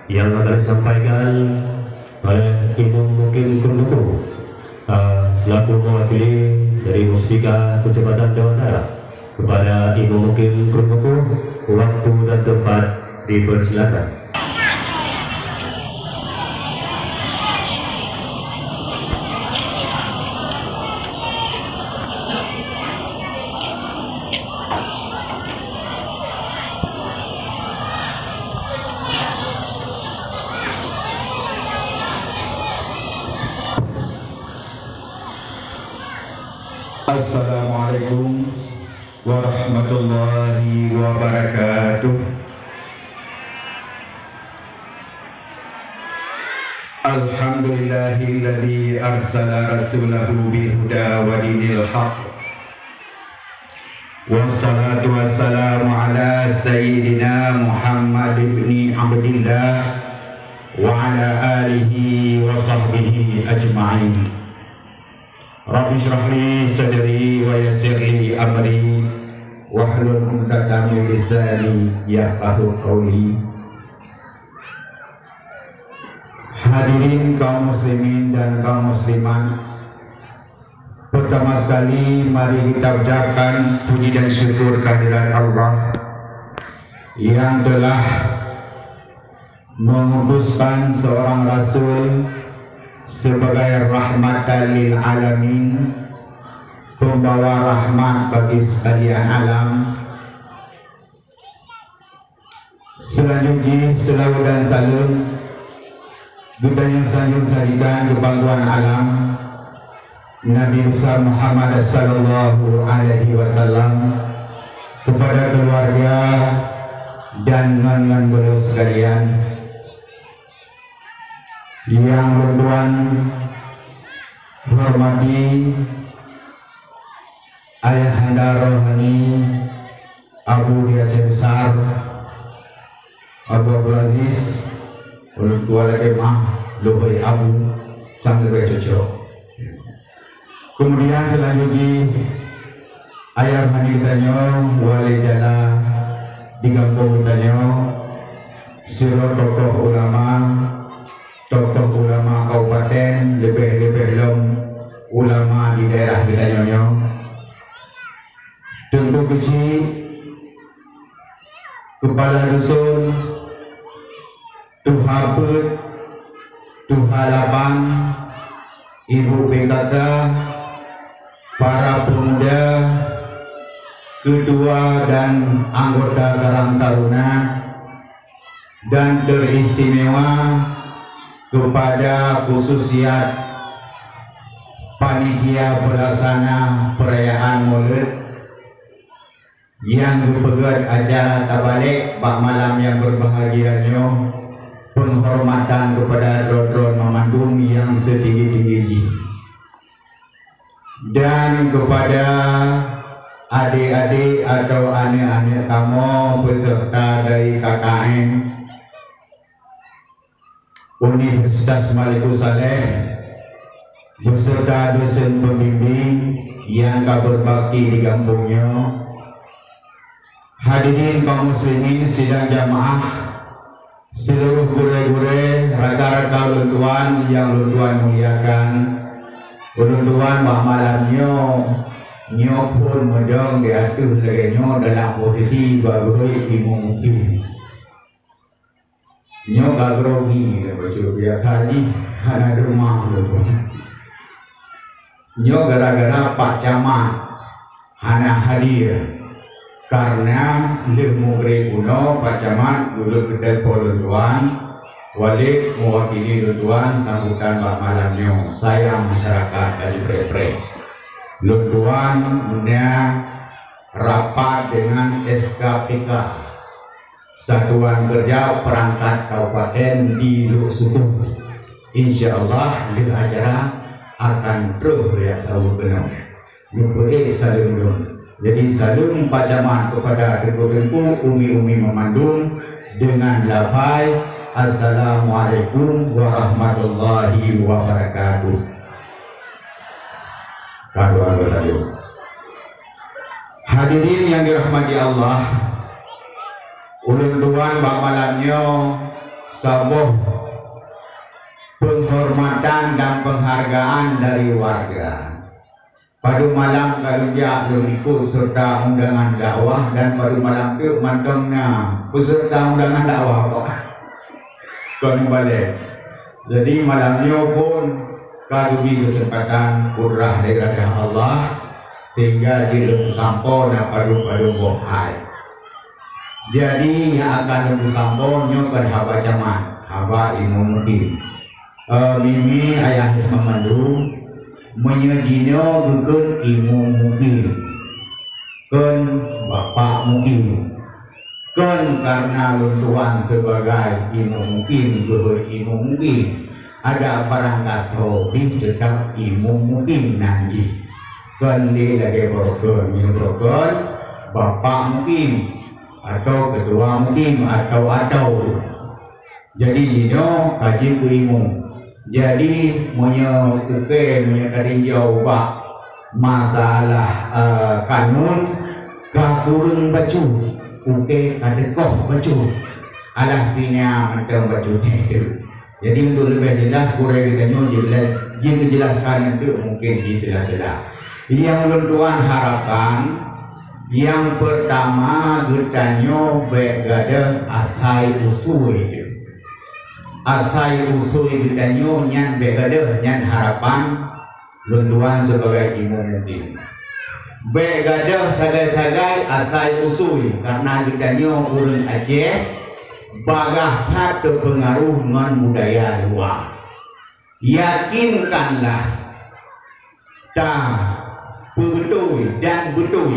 yang akan disampaikan oleh Ibu Mukil Kurnuku selaku mewakili dari Muspika Kecepatan Jawa Barat. Kepada Ibu Mukil Kurnuku, waktu dan tempat dipersilakan. Assalamualaikum warahmatullahi wabarakatuh. Alhamdulillahilladzi arsala rasulahu bil huda wa dinil haqq. Wassalatu wassalamu ala sayyidina Muhammad ibn Abdillah wa ala alihi wa sahbihi ajma'in. Rabbi shrah li sadri wa yassir li amri wahlul 'uqdatam min lisani yafqahu qawli. Hadirin kaum muslimin dan kaum muslimat, pertama sekali mari kita ucapkan puji dan syukur kehadirat Allah yang telah mengutuskan seorang rasul sebagai rahmatan lil alamin, pembawa rahmat bagi sekalian alam. Selanjutnya selawat dan salam kita yang sanjung sajikan kebanggaan alam Nabi besar Muhammad sallallahu alaihi wasallam, kepada keluarga dan non-non beliau sekalian. Yang bertuan hormati Ayahanda Rohani Abu di Aceh Besar Abu Abdul Aziz, orang tua lagi mah Luhai Abu sambil bercocok. Kemudian selanjutnya Ayah Hani Tanyo Wali Jala di kampung Tanyo, seluruh tokoh ulama kabupaten, lebih-lebih ulama di daerah kita Nyonyong. Tentu kesi kepala dusun, tuhapet, tuhalapan, ibu PKK, para pemuda, ketua dan anggota Karang Taruna, dan teristimewa kepada khususiat panitia pelaksana perayaan Maulid yang berpegat acara tabalik bak malam yang berbahagianya, penghormatan kepada Drodron Mamandung yang setinggi-tinggi, dan kepada adik-adik atau anak-anak kamu peserta dari KKN Universitas Malikus Saleh beserta dosen pembimbing yang berbakti di kampungnya. Hadirin kaum muslimin sidang jamaah, seluruh gure-gure, raga-raga luntuan yang luntuan muliakan, luntuan bah malamnya nyo pun medang diatur legenyo dalam posisi baguroi dimungkin. Nyo gagrogi baca biasa ni anak rumah tu. Nyo gara-gara Pak Camat anak hadir karena ilmu kuno Pak Camat dulu kedai poluntuan walik mewakili luntuan sambutan bak malamnya. Sayang masyarakat dari pre-pre luntuan punya rapat dengan SKPK, Satuan Kerja Perangkat Kabupaten di Luk Sukuh. Insya Allah di acara akan terus biasa berpenuh. Mempunyai saling. Jadi saling Pak Camat kepada Dengku Umi Memandung dengan lafaz Assalamualaikum warahmatullahi wabarakatuh. Hadirin yang dirahmati Allah, ulun tuan bak malamnya sebuah penghormatan dan penghargaan dari warga. Pada malam kaluja ikut serta undangan dakwah, dan pada malam ke mantongnya peserta undangan dakwah kami balik. Jadi malamnya pun kalubi kesempatan kurah daripada Allah sehingga dilem sampo na padu bohai. Jadi yang akan lebih sampo nyo ke haba camat haba imam mungkin mimi ayah memandu menyedino bukan imu mungkin kan bapak mungkin kan karena luntuan sebagai imu mungkin imu mungkin ada barang kaso tetap imu mungkin nanti kan dia lagi broker bapak mungkin atau ketua mungkin atau jadi dino kaji ke imu. Jadi menyekatinjau masalah kanun kakurun baju kadekoh baju alah punya macam baju itu. Jadi untuk lebih jelas kurang jelaskan itu mungkin di sela-sela. Yang luntuan harapan yang pertama getanyo begada asai usul itu. Asai usul getanyo nyan begada nyan harapan luntuan sebagai imu mungkin. Begada sagai-sagai asai usul karena getanyo urun Aceh bagah terpengaruh dengan budaya luar. Yakinkanlah tak betul dan betul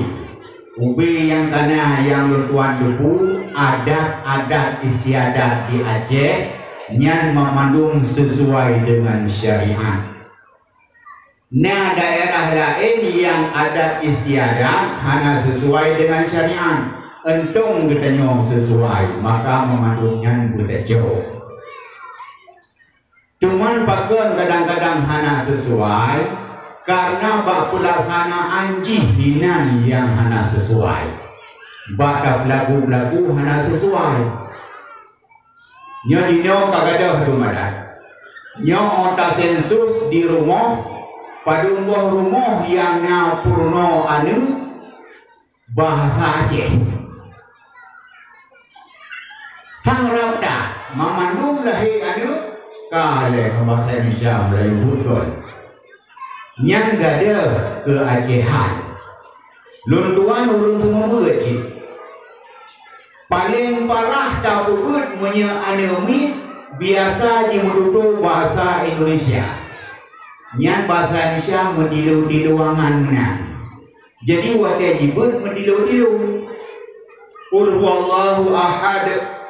ubi yang tanah yang luntuan duku adat-adat istiadat di Aceh yang memandung sesuai dengan syariat. Nah daerah lain yang adat istiadat hanya sesuai dengan syariat, entung katanya sesuai, maka memandungnya budak jauh. Cuman pakon kadang-kadang hanya sesuai karena bak pelaksanaan jihinan yang hanya sesuai. Bak lagu-lagu hanya sesuai. Nyo dino kagadah tumadan. Nyo otak sensus di rumah padumbuh rumah yang na purno anu bahasa Aceh. Sang rabda memandung lahir anu kale bahasa Indonesia Melayu betul. Yang gada ke Acehan. Luntuan urun semua bercik. Paling parah tak berut punya anemi biasa dimududu bahasa Indonesia. Yang bahasa Indonesia mendilu-diluangan menang. Jadi wajibut mendilu-dilu. Qul huwallahu ahad,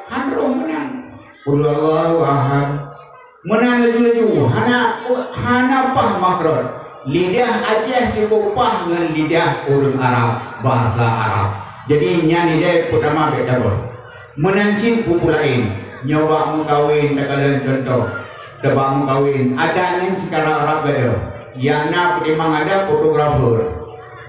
hanroh menang. Qul huwallahu ahad. Menang laju-laju, hana pah makrot. Lidah Aceh cukup pah dengan lidah urang Arab, bahasa Arab. Jadi nyanyi dia pertama betul. Menancing pupu lain, nyoba mengkawin takalan contoh. Tebak mengkawin, adanya sekarang Arab betul. Yang nak memang ada fotografer.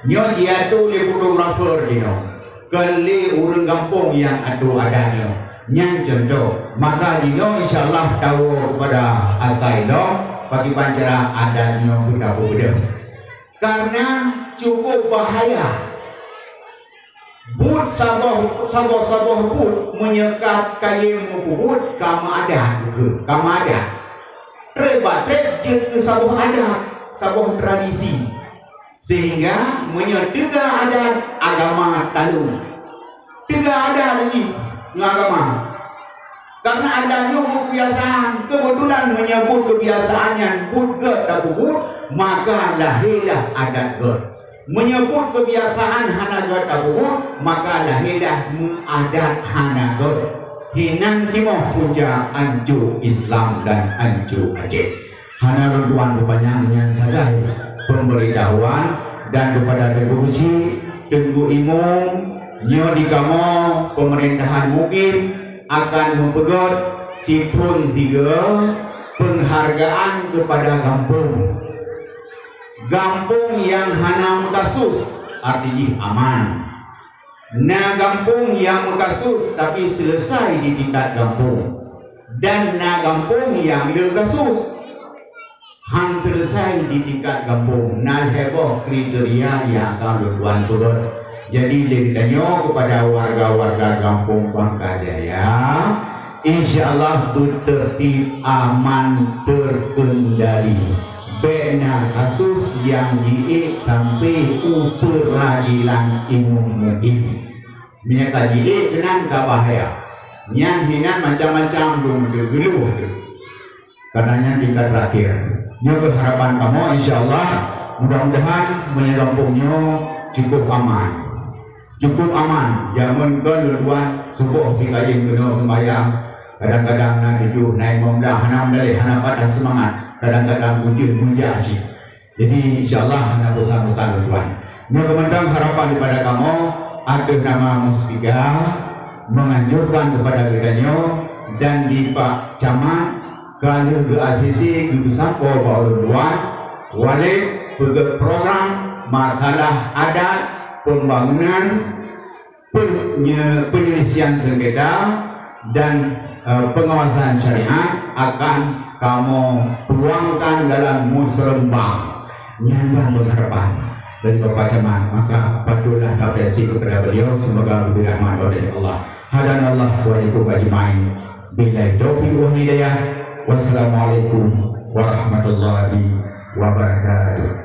Nyo dia tu le fotografer dino. Kali urang kampung yang adanya. Yang contoh, maka dino insyaallah tahu kepada asai dong bagi pancara adanya budak budak. Karena cukup bahaya. But sabah but menyekat kayu mubut kama ada ke kama ada. Terbatet je ke sabah adat, sabah tradisi. Sehingga menyedega adat agama talung. Tidak ada lagi agama. Karena adanya kebiasaan, kebetulan menyebut kebiasaan yang but tak but, maka lahirlah adat gut. Menyebut kebiasaan hana gut tak but, maka lahirlah adat hana gut. Hinang timah puja ancu Islam dan ancu Aceh. Hana runtuan kepanjangnya saja pemberitahuan dan kepada degusi tunggu imum nyo di kamu pemerintahan mungkin akan mempegot sipun 3 penghargaan kepada kampung. Kampung yang hana mekasus artinya aman. Nah kampung yang mekasus tapi selesai di tingkat kampung. dan na kampung yang berkasus hang selesai di tingkat kampung na heboh kriteria yang akan tuan turun. Jadi lintanya kepada warga-warga kampung Bangkajaya, insyaallah tertib, aman, terkendali. Bena kasus yang diik sampai peradilan umum. Mereka diik tenang ke bahaya. Yang hinan macam-macam belum geluh. Karenanya tingkat terakhir. Ini harapan kamu, insyaallah mudah-mudahan menyekampungnya cukup aman. Cukup aman, jangan keluar subuh kita yang kena sembahyang. Kadang-kadang nak hidup naik membelah, hanam dari hanapan dan semangat. Kadang-kadang puja asyik. Jadi insyaAllah anak pesan-pesan tuan. Ini kemudian harapan daripada kamu, ada nama Musbika menganjurkan kepada kitanya dan di Pak Camat kalau ke ACC ke Besako Baru Tuan wali program masalah adat pembangunan, penyelesaian sengketa dan pengawasan syariat akan kamu tuangkan dalam musrembang. Nyaman berharapan dari Bapak Camat, maka patutlah apresiasi kepada beliau, semoga lebih rahmat oleh Allah. Hadanallah wa ikum ajma'in. Billahi taufiq wal hidayah. Wassalamualaikum warahmatullahi wabarakatuh.